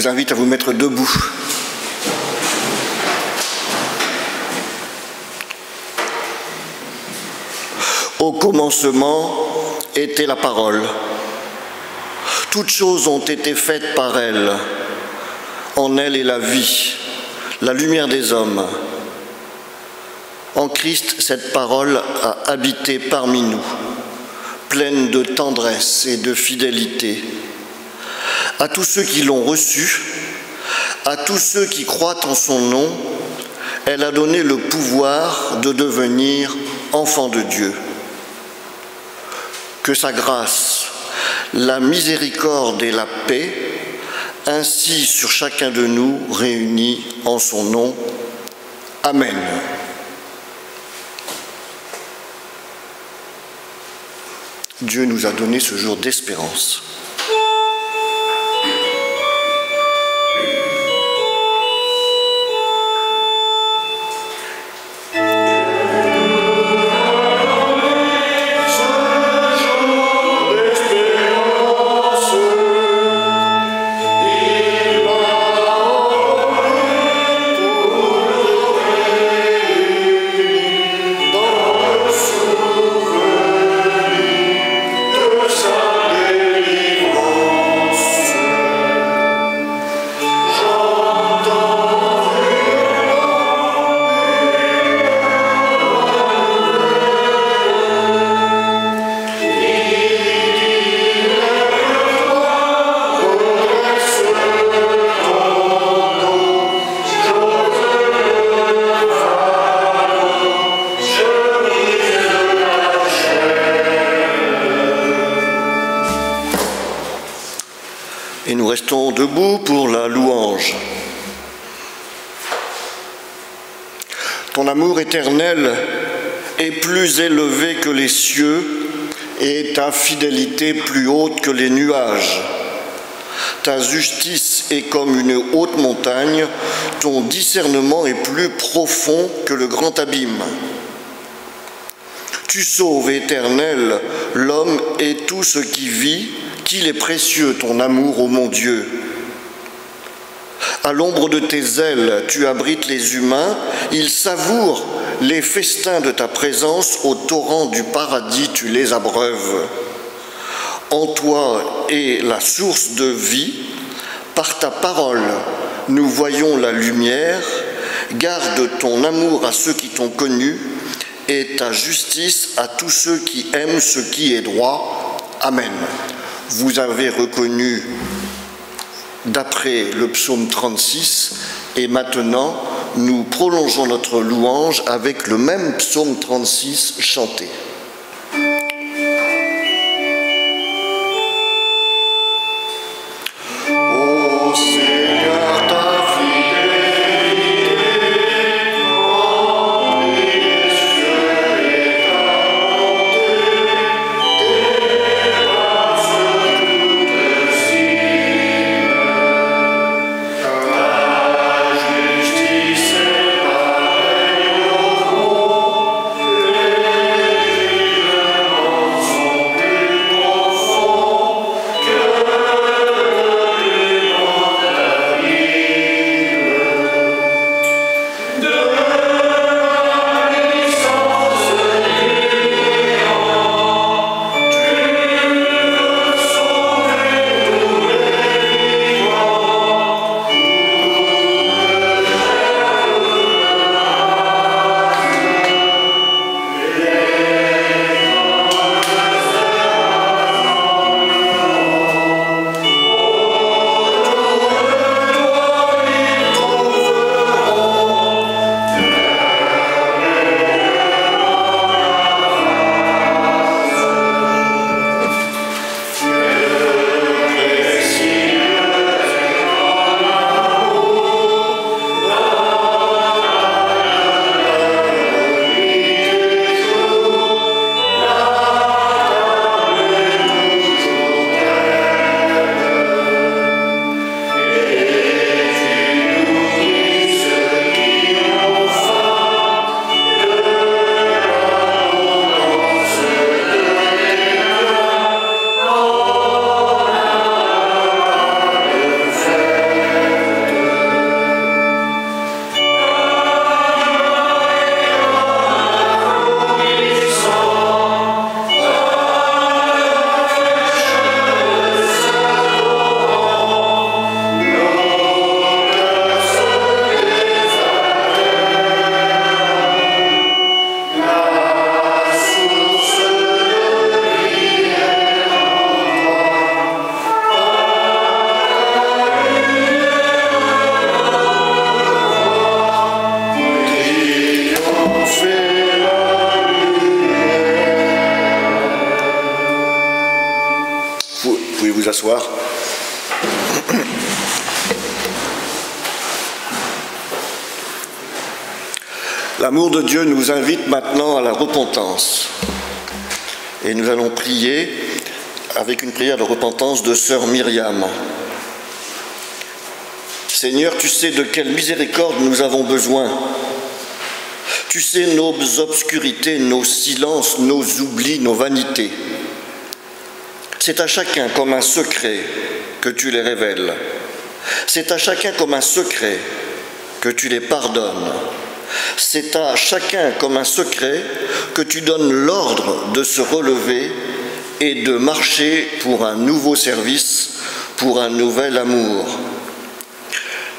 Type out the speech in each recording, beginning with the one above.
vous invite à vous mettre debout. Au commencement était la parole. Toutes choses ont été faites par elle. En elle est la vie, la lumière des hommes. En Christ, cette parole a habité parmi nous, pleine de tendresse et de fidélité. À tous ceux qui l'ont reçue, à tous ceux qui croient en son nom, elle a donné le pouvoir de devenir enfants de Dieu. Que sa grâce, la miséricorde et la paix, ainsi sur chacun de nous réunis en son nom. Amen. Dieu nous a donné ce jour d'espérance. Et nous restons debout pour la louange. Ton amour éternel est plus élevé que les cieux et ta fidélité plus haute que les nuages. Ta justice est comme une haute montagne, ton discernement est plus profond que le grand abîme. Tu sauves, Éternel, l'homme et tout ce qui vit, qu'il est précieux ton amour, ô mon Dieu. À l'ombre de tes ailes, tu abrites les humains, ils savourent les festins de ta présence, au torrent du paradis tu les abreuves. En toi est la source de vie, par ta parole nous voyons la lumière, garde ton amour à ceux qui t'ont connu et ta justice à tous ceux qui aiment ce qui est droit. Amen. Vous avez reconnu d'après le psaume 36 et maintenant nous prolongeons notre louange avec le même psaume 36 chanté. Amen. vous asseoir. L'amour de Dieu nous invite maintenant à la repentance. Et nous allons prier avec une prière de repentance de sœur Myriam. Seigneur, tu sais de quelle miséricorde nous avons besoin. Tu sais nos obscurités, nos silences, nos oublis, nos vanités. C'est à chacun comme un secret que tu les révèles. C'est à chacun comme un secret que tu les pardonnes. C'est à chacun comme un secret que tu donnes l'ordre de se relever et de marcher pour un nouveau service, pour un nouvel amour.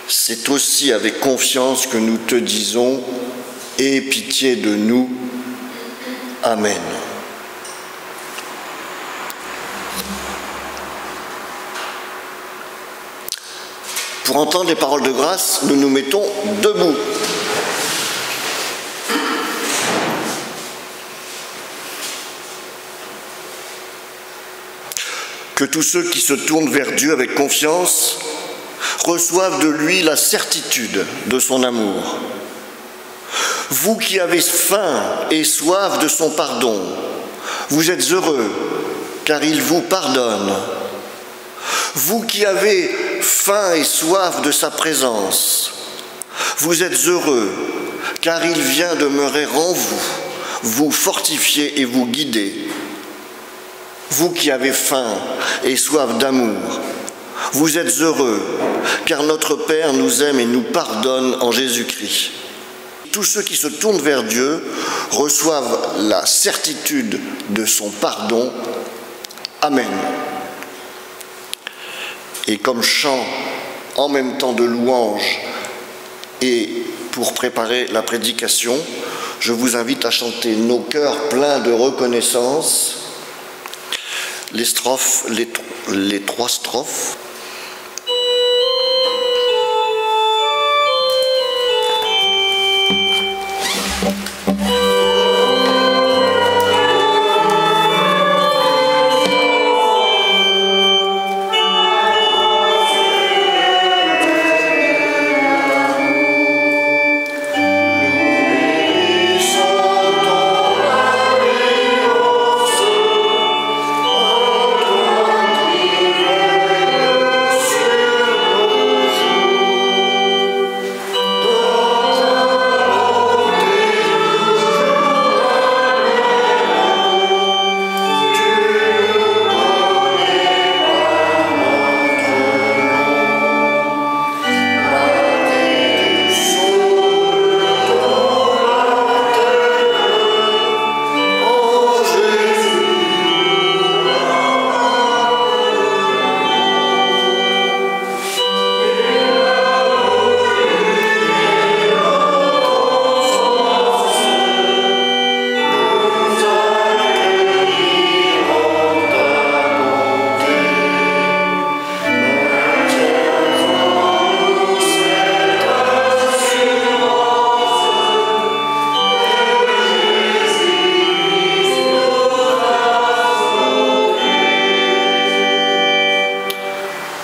C'est aussi avec confiance que nous te disons « Aie pitié de nous. Amen ». Pour entendre les paroles de grâce, nous nous mettons debout. Que tous ceux qui se tournent vers Dieu avec confiance reçoivent de lui la certitude de son amour. Vous qui avez faim et soif de son pardon, vous êtes heureux, car il vous pardonne. Vous qui avez faim et soif de sa présence, vous êtes heureux, car il vient demeurer en vous, vous fortifier et vous guider. Vous qui avez faim et soif d'amour, vous êtes heureux, car notre Père nous aime et nous pardonne en Jésus-Christ. Tous ceux qui se tournent vers Dieu reçoivent la certitude de son pardon. Amen. Et comme chant en même temps de louange et pour préparer la prédication, je vous invite à chanter nos cœurs pleins de reconnaissance. Les strophes, les trois strophes.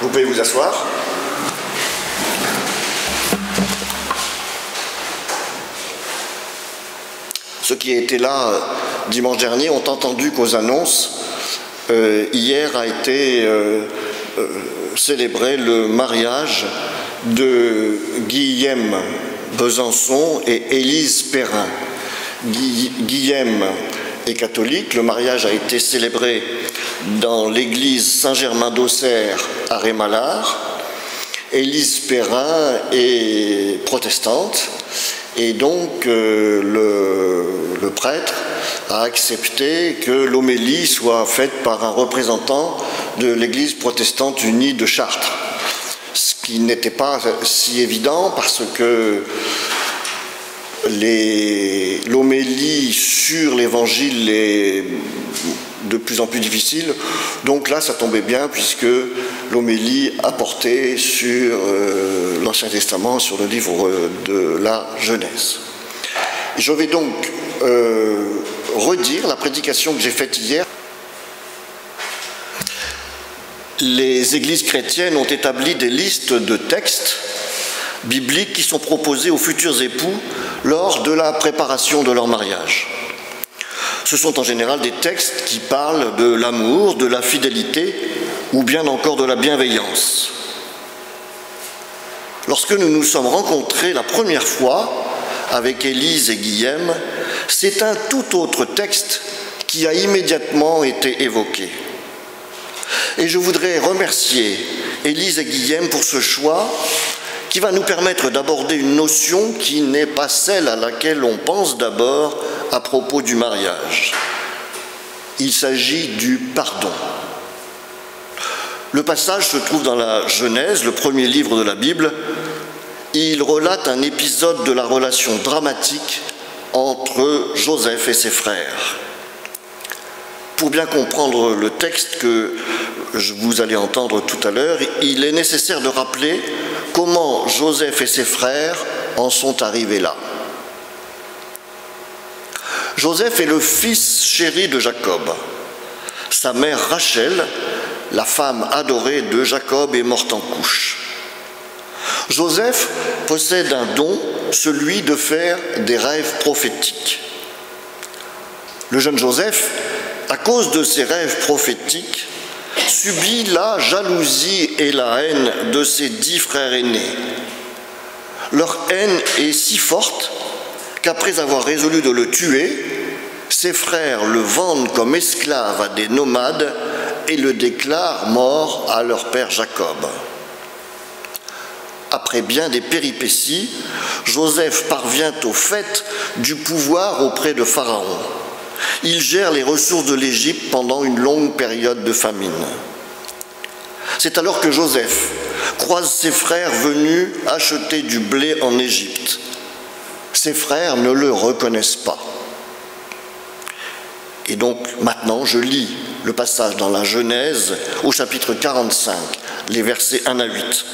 Vous pouvez vous asseoir. Ceux qui étaient là dimanche dernier ont entendu qu'aux annonces, hier a été célébré le mariage de Guillaume Besançon et Élise Perrin. Guillaume est catholique, le mariage a été célébré dans l'église Saint-Germain d'Auxerre à Rémalard. Élise Perrin est protestante et donc le prêtre a accepté que l'homélie soit faite par un représentant de l'église protestante unie de Chartres. Ce qui n'était pas si évident parce que l'homélie sur l'évangile est de plus en plus difficile. Donc là, ça tombait bien puisque l'homélie a porté sur l'Ancien Testament, sur le livre de la Genèse. Je vais donc redire la prédication que j'ai faite hier. les églises chrétiennes ont établi des listes de textes bibliques qui sont proposés aux futurs époux lors de la préparation de leur mariage. Ce sont en général des textes qui parlent de l'amour, de la fidélité ou bien encore de la bienveillance. Lorsque nous nous sommes rencontrés la première fois avec Élise et Guillaume, c'est un tout autre texte qui a immédiatement été évoqué. Et je voudrais remercier Élise et Guillaume pour ce choix qui va nous permettre d'aborder une notion qui n'est pas celle à laquelle on pense d'abord à propos du mariage. Il s'agit du pardon. Le passage se trouve dans la Genèse, le premier livre de la Bible. Il relate un épisode de la relation dramatique entre Joseph et ses frères. Pour bien comprendre le texte que vous allez entendre tout à l'heure, il est nécessaire de rappeler comment Joseph et ses frères en sont arrivés là. Joseph est le fils chéri de Jacob. Sa mère Rachel, la femme adorée de Jacob, est morte en couche. Joseph possède un don, celui de faire des rêves prophétiques. Le jeune Joseph, à cause de ses rêves prophétiques, subit la jalousie et la haine de ses 10 frères aînés. Leur haine est si forte qu'après avoir résolu de le tuer, ses frères le vendent comme esclave à des nomades et le déclarent mort à leur père Jacob. Après bien des péripéties, Joseph parvient au fait du pouvoir auprès de Pharaon. Il gère les ressources de l'Égypte pendant une longue période de famine. C'est alors que Joseph croise ses frères venus acheter du blé en Égypte. Ses frères ne le reconnaissent pas. Et donc maintenant je lis le passage dans la Genèse au chapitre 45, les versets 1 à 8.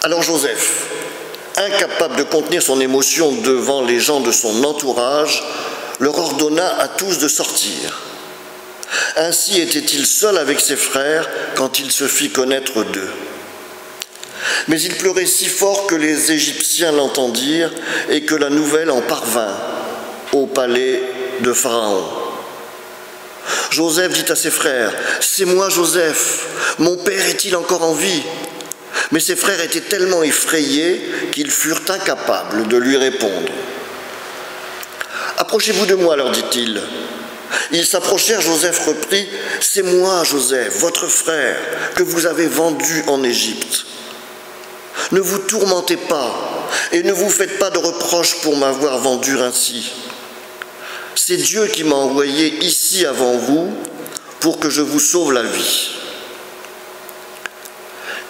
Alors Joseph, incapable de contenir son émotion devant les gens de son entourage, leur ordonna à tous de sortir. Ainsi était-il seul avec ses frères quand il se fit connaître d'eux. Mais il pleurait si fort que les Égyptiens l'entendirent et que la nouvelle en parvint au palais de Pharaon. Joseph dit à ses frères, « C'est moi Joseph, mon père est-il encore en vie ?» Mais ses frères étaient tellement effrayés qu'ils furent incapables de lui répondre. « Approchez-vous de moi, leur dit-il. » Ils s'approchèrent, Joseph reprit, « C'est moi, Joseph, votre frère, que vous avez vendu en Égypte. Ne vous tourmentez pas et ne vous faites pas de reproches pour m'avoir vendu ainsi. C'est Dieu qui m'a envoyé ici avant vous pour que je vous sauve la vie.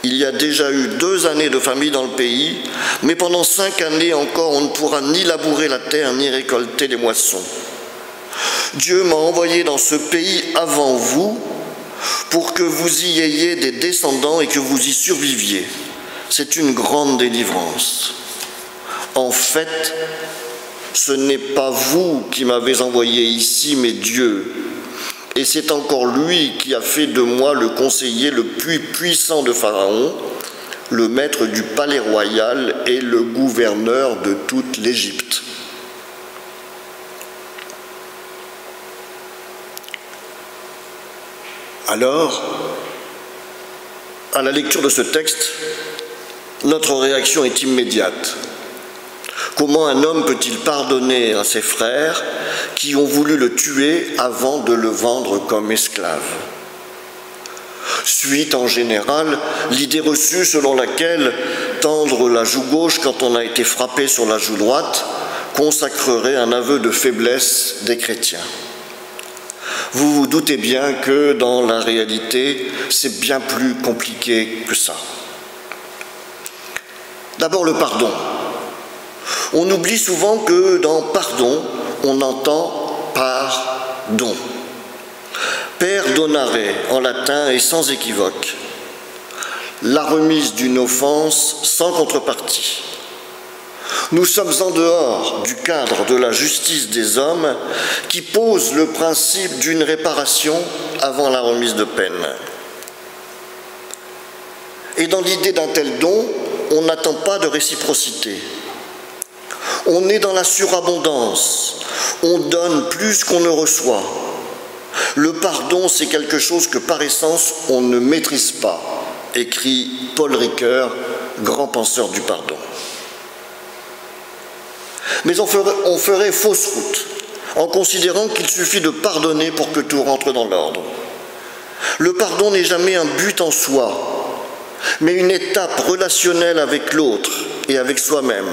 Il y a déjà eu 2 années de famine dans le pays, mais pendant 5 années encore, on ne pourra ni labourer la terre ni récolter les moissons. Dieu m'a envoyé dans ce pays avant vous pour que vous y ayez des descendants et que vous y surviviez. C'est une grande délivrance. En fait, ce n'est pas vous qui m'avez envoyé ici, mais Dieu. Et c'est encore lui qui a fait de moi le conseiller le plus puissant de Pharaon, le maître du palais royal et le gouverneur de toute l'Égypte. Alors, à la lecture de ce texte, notre réaction est immédiate. Comment un homme peut-il pardonner à ses frères qui ont voulu le tuer avant de le vendre comme esclave? Suite en général l'idée reçue selon laquelle tendre la joue gauche quand on a été frappé sur la joue droite consacrerait un aveu de faiblesse des chrétiens. Vous vous doutez bien que dans la réalité, c'est bien plus compliqué que ça. D'abord le pardon. On oublie souvent que dans pardon, on entend pardon. Perdonare en latin est sans équivoque. La remise d'une offense sans contrepartie. Nous sommes en dehors du cadre de la justice des hommes qui pose le principe d'une réparation avant la remise de peine. Et dans l'idée d'un tel don, on n'attend pas de réciprocité. On est dans la surabondance, on donne plus qu'on ne reçoit. Le pardon, c'est quelque chose que par essence on ne maîtrise pas, écrit Paul Ricoeur, grand penseur du pardon. Mais on ferait fausse route en considérant qu'il suffit de pardonner pour que tout rentre dans l'ordre. Le pardon n'est jamais un but en soi, mais une étape relationnelle avec l'autre et avec soi-même.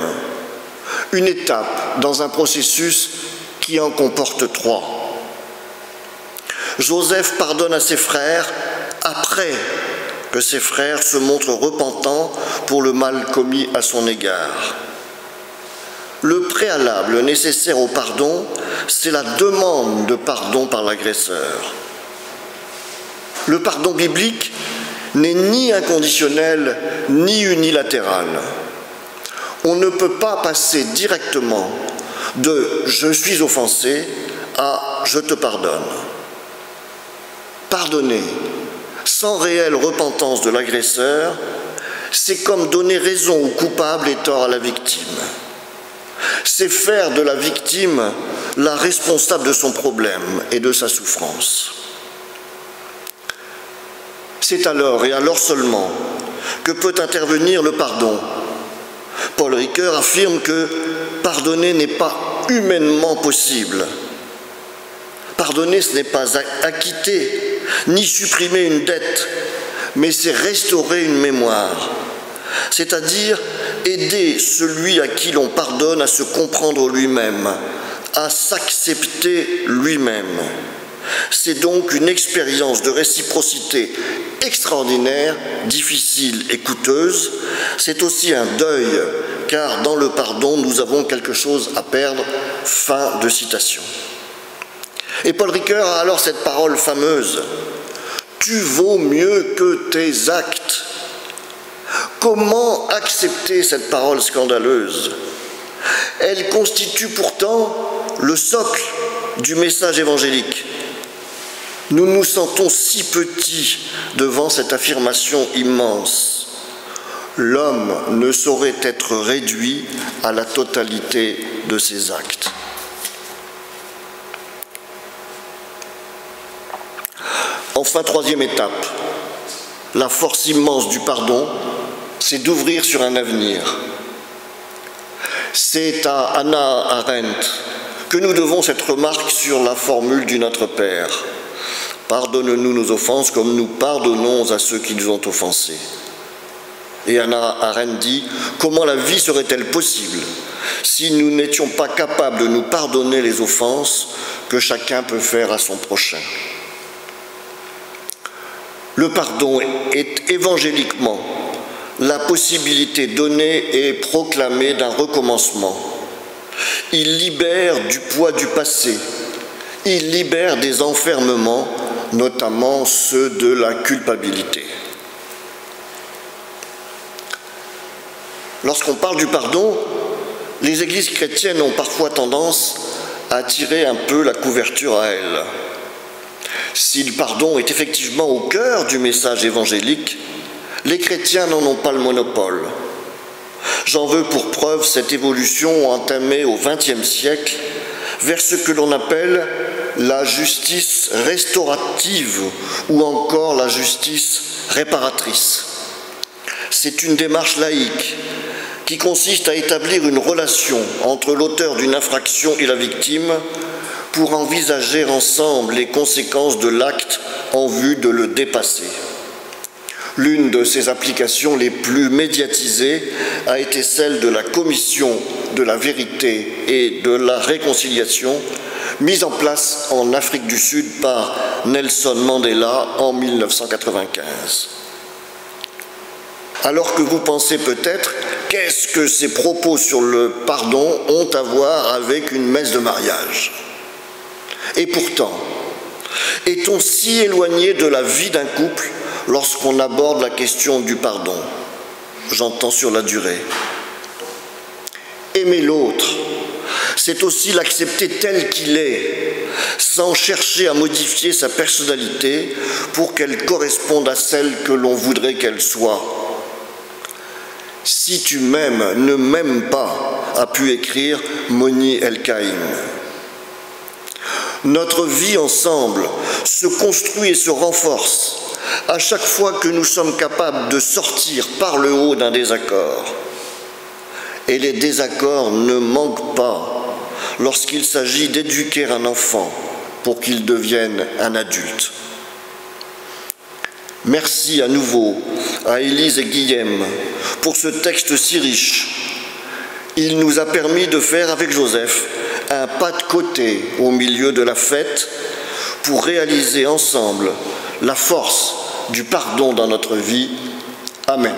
Une étape dans un processus qui en comporte trois. Joseph pardonne à ses frères après que ses frères se montrent repentants pour le mal commis à son égard. Le préalable nécessaire au pardon, c'est la demande de pardon par l'agresseur. Le pardon biblique n'est ni inconditionnel ni unilatéral. On ne peut pas passer directement de « je suis offensé » à « je te pardonne ». Pardonner sans réelle repentance de l'agresseur, c'est comme donner raison au coupable et tort à la victime. C'est faire de la victime la responsable de son problème et de sa souffrance. C'est alors et alors seulement que peut intervenir le pardon. Paul Ricoeur affirme que pardonner n'est pas humainement possible. Pardonner, ce n'est pas acquitter, ni supprimer une dette, mais c'est restaurer une mémoire, c'est-à-dire aider celui à qui l'on pardonne à se comprendre lui-même, à s'accepter lui-même. C'est donc une expérience de réciprocité extraordinaire, difficile et coûteuse. C'est aussi un deuil, car dans le pardon, nous avons quelque chose à perdre. Fin de citation. Et Paul Ricoeur a alors cette parole fameuse « Tu vaux mieux que tes actes ». Comment accepter cette parole scandaleuse? Elle constitue pourtant le socle du message évangélique. Nous nous sentons si petits devant cette affirmation immense. L'homme ne saurait être réduit à la totalité de ses actes. Enfin, troisième étape, la force immense du pardon, c'est d'ouvrir sur un avenir. C'est à Hannah Arendt que nous devons cette remarque sur la formule du Notre Père. Pardonne-nous nos offenses comme nous pardonnons à ceux qui nous ont offensés. Et Hannah Arendt dit, comment la vie serait-elle possible si nous n'étions pas capables de nous pardonner les offenses que chacun peut faire à son prochain? Le pardon est évangéliquement la possibilité donnée et proclamée d'un recommencement. Il libère du poids du passé, il libère des enfermements, notamment ceux de la culpabilité. Lorsqu'on parle du pardon, les églises chrétiennes ont parfois tendance à tirer un peu la couverture à elles. Si le pardon est effectivement au cœur du message évangélique, les chrétiens n'en ont pas le monopole. J'en veux pour preuve cette évolution entamée au XXe siècle vers ce que l'on appelle la justice restaurative ou encore la justice réparatrice. C'est une démarche laïque qui consiste à établir une relation entre l'auteur d'une infraction et la victime pour envisager ensemble les conséquences de l'acte en vue de le dépasser. L'une de ces applications les plus médiatisées a été celle de la Commission de la vérité et de la réconciliation, mise en place en Afrique du Sud par Nelson Mandela en 1995. Alors que vous pensez peut-être, qu'est-ce que ces propos sur le pardon ont à voir avec une messe de mariage? Et pourtant, est-on si éloigné de la vie d'un couple lorsqu'on aborde la question du pardon? J'entends sur la durée. Aimer l'autre, c'est aussi l'accepter tel qu'il est, sans chercher à modifier sa personnalité pour qu'elle corresponde à celle que l'on voudrait qu'elle soit. Si tu m'aimes, ne m'aime pas, a pu écrire Moni El-Kaïm. Notre vie ensemble se construit et se renforce à chaque fois que nous sommes capables de sortir par le haut d'un désaccord. Et les désaccords ne manquent pas lorsqu'il s'agit d'éduquer un enfant pour qu'il devienne un adulte. Merci à nouveau à Élise et Guillaume pour ce texte si riche. Il nous a permis de faire avec Joseph un pas de côté au milieu de la fête pour réaliser ensemble la force du pardon dans notre vie. Amen.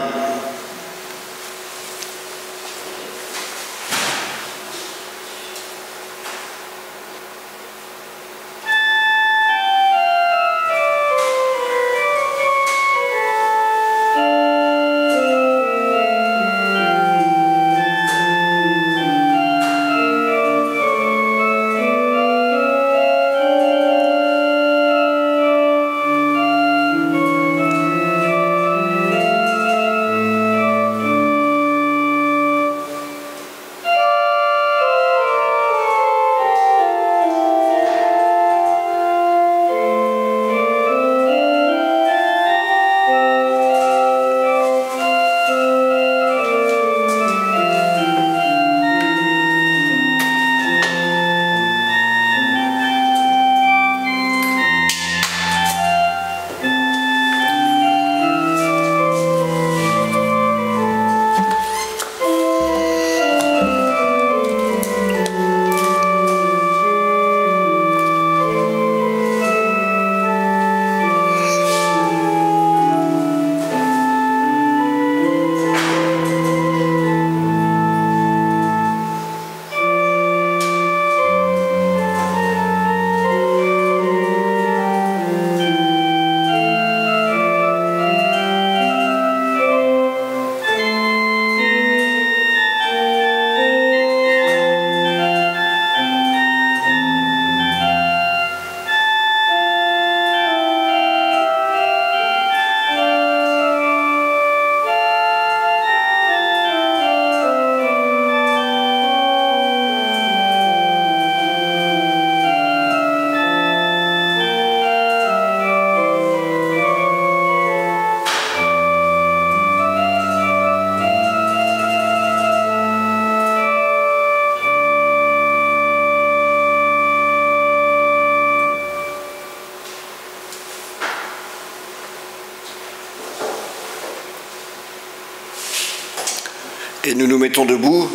Et nous nous mettons debout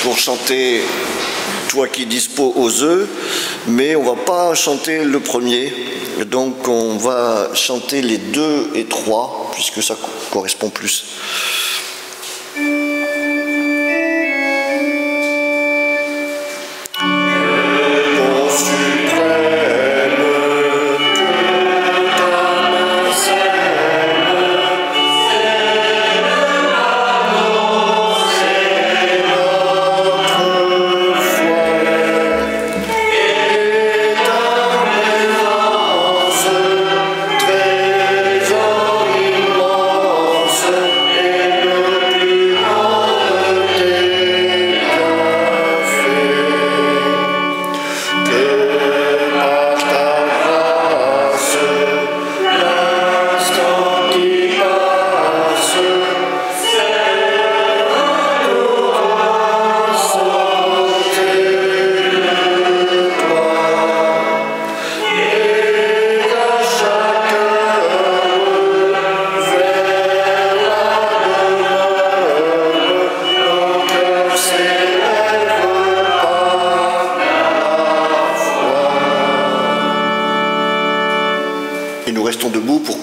pour chanter « Toi qui dispos aux œufs », mais on ne va pas chanter le premier, donc on va chanter les 2 et 3, puisque ça correspond plus.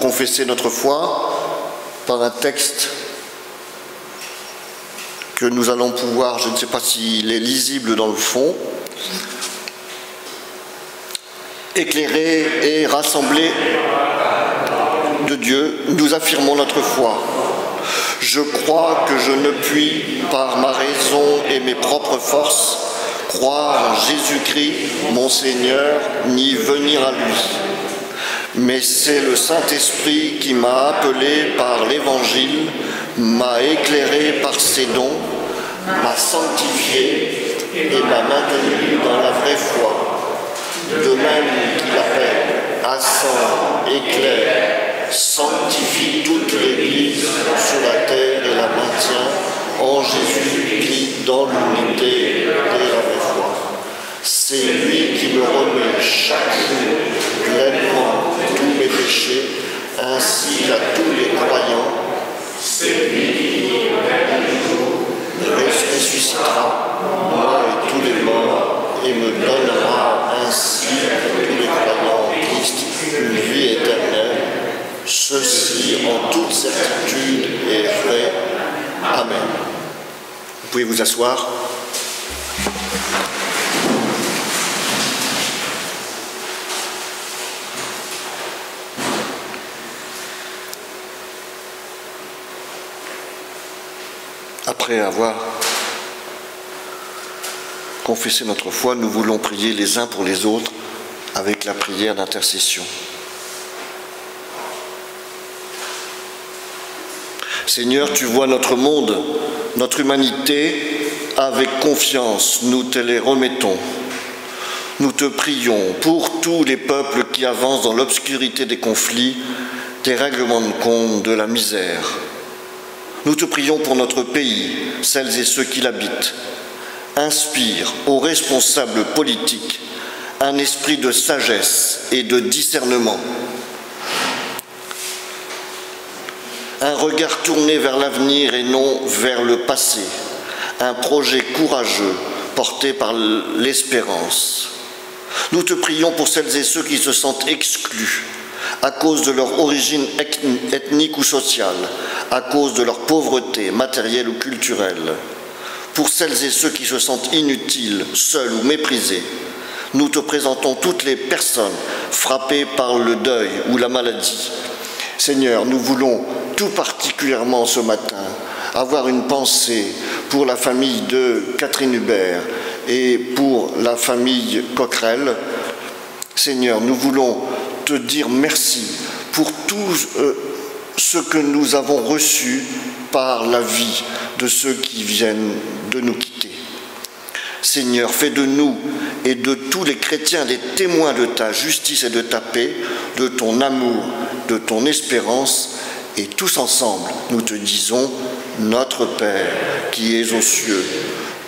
Confesser notre foi par un texte que nous allons pouvoir, je ne sais pas s'il est lisible dans le fond, éclairer et rassembler de Dieu, nous affirmons notre foi. Je crois que je ne puis, par ma raison et mes propres forces, croire en Jésus-Christ, mon Seigneur, ni venir à lui. Mais c'est le Saint-Esprit qui m'a appelé par l'Évangile, m'a éclairé par ses dons, m'a sanctifié et m'a maintenu dans la vraie foi. De même qu'il appelle, ascend, éclaire, sanctifie toute l'Église sur la terre et la maintient en Jésus-Christ dans l'unité de la vraie foi. C'est lui qui me remet chaque jour pleinement tous mes péchés, ainsi qu'à tous les croyants. C'est lui qui, un jour, ressuscitera, moi et tous les morts, et me donnera ainsi à tous les croyants en Christ une vie éternelle. Ceci en toute certitude est vrai. Amen. Vous pouvez vous asseoir. Après avoir confessé notre foi, nous voulons prier les uns pour les autres avec la prière d'intercession. Seigneur, tu vois notre monde, notre humanité, avec confiance, nous te les remettons. Nous te prions pour tous les peuples qui avancent dans l'obscurité des conflits, des règlements de compte, de la misère. Nous te prions pour notre pays, celles et ceux qui l'habitent. Inspire aux responsables politiques un esprit de sagesse et de discernement. Un regard tourné vers l'avenir et non vers le passé. Un projet courageux porté par l'espérance. Nous te prions pour celles et ceux qui se sentent exclus à cause de leur origine ethnique ou sociale, à cause de leur pauvreté matérielle ou culturelle. Pour celles et ceux qui se sentent inutiles, seuls ou méprisés, nous te présentons toutes les personnes frappées par le deuil ou la maladie. Seigneur, nous voulons tout particulièrement ce matin avoir une pensée pour la famille de Catherine Hubert et pour la famille Coquerel. Seigneur, nous voulons te dire merci pour tout ce que nous avons reçu par la vie de ceux qui viennent de nous quitter. Seigneur, fais de nous et de tous les chrétiens des témoins de ta justice et de ta paix, de ton amour, de ton espérance, et tous ensemble, nous te disons, notre Père qui es aux cieux,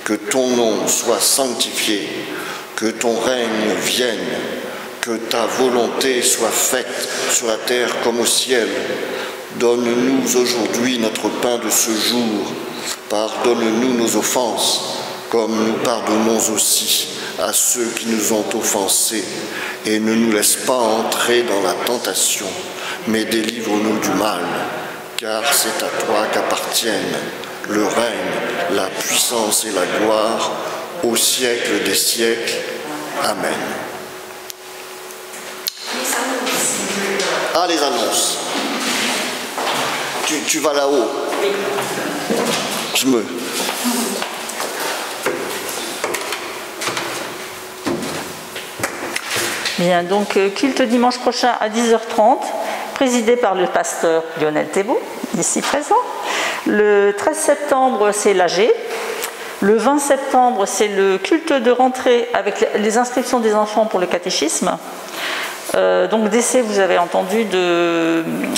que ton nom soit sanctifié, que ton règne vienne, que ta volonté soit faite sur la terre comme au ciel. Donne-nous aujourd'hui notre pain de ce jour. Pardonne-nous nos offenses, comme nous pardonnons aussi à ceux qui nous ont offensés. Et ne nous laisse pas entrer dans la tentation, mais délivre-nous du mal, car c'est à toi qu'appartiennent le règne, la puissance et la gloire, au siècle des siècles. Amen. Ah, les annonces. Tu vas là-haut. Bien, donc culte dimanche prochain à 10h30, présidé par le pasteur Lionel Thébault, ici présent. Le 13 septembre, c'est l'AG. Le 20 septembre, c'est le culte de rentrée avec les inscriptions des enfants pour le catéchisme. Donc décès, vous avez entendu,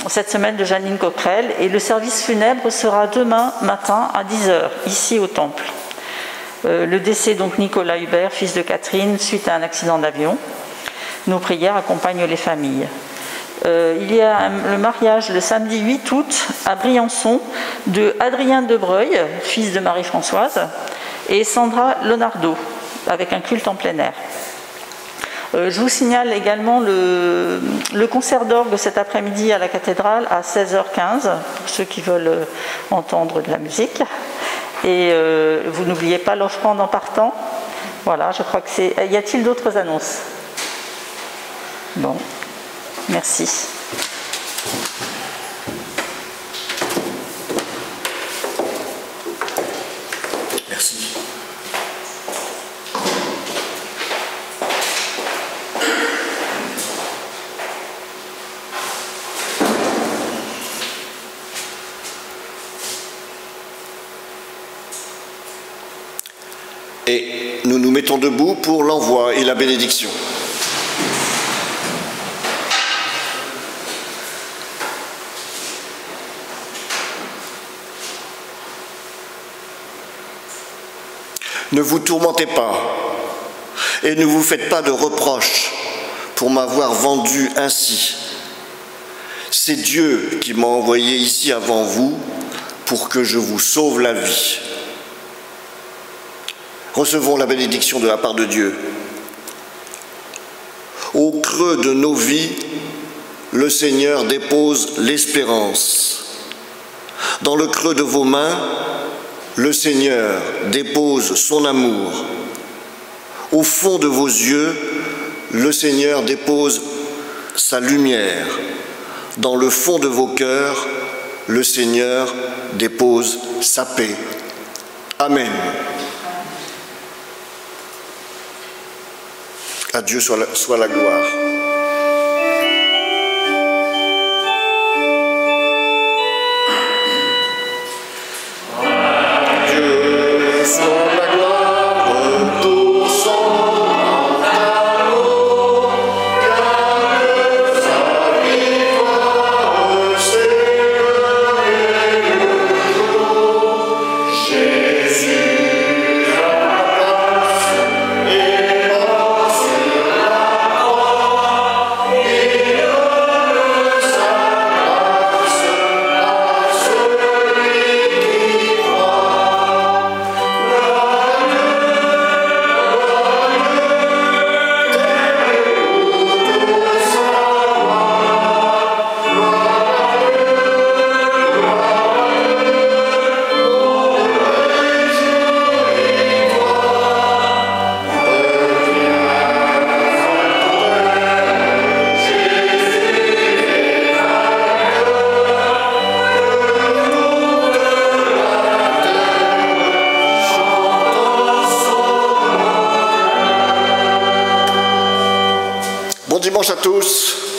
cette semaine de Janine Coquerel. Et le service funèbre sera demain matin à 10h, ici au Temple. Le décès, donc Nicolas Hubert, fils de Catherine, suite à un accident d'avion. Nos prières accompagnent les familles. Il y a le mariage le samedi 8 août à Briançon de Adrien Debreuil, fils de Marie-Françoise, et Sandra Leonardo, avec un culte en plein air. Je vous signale également le concert d'orgue cet après-midi à la cathédrale à 16h15, pour ceux qui veulent entendre de la musique. Et vous n'oubliez pas l'offrande en partant. Voilà, je crois que c'est... Y a-t-il d'autres annonces ? Bon, merci. Merci. Et nous nous mettons debout pour l'envoi et la bénédiction. Ne vous tourmentez pas et ne vous faites pas de reproches pour m'avoir vendu ainsi. C'est Dieu qui m'a envoyé ici avant vous pour que je vous sauve la vie. Recevons la bénédiction de la part de Dieu. Au creux de nos vies, le Seigneur dépose l'espérance. Dans le creux de vos mains, le Seigneur dépose son amour. Au fond de vos yeux, le Seigneur dépose sa lumière. Dans le fond de vos cœurs, le Seigneur dépose sa paix. Amen. À Dieu soit la gloire. Bon dimanche à tous.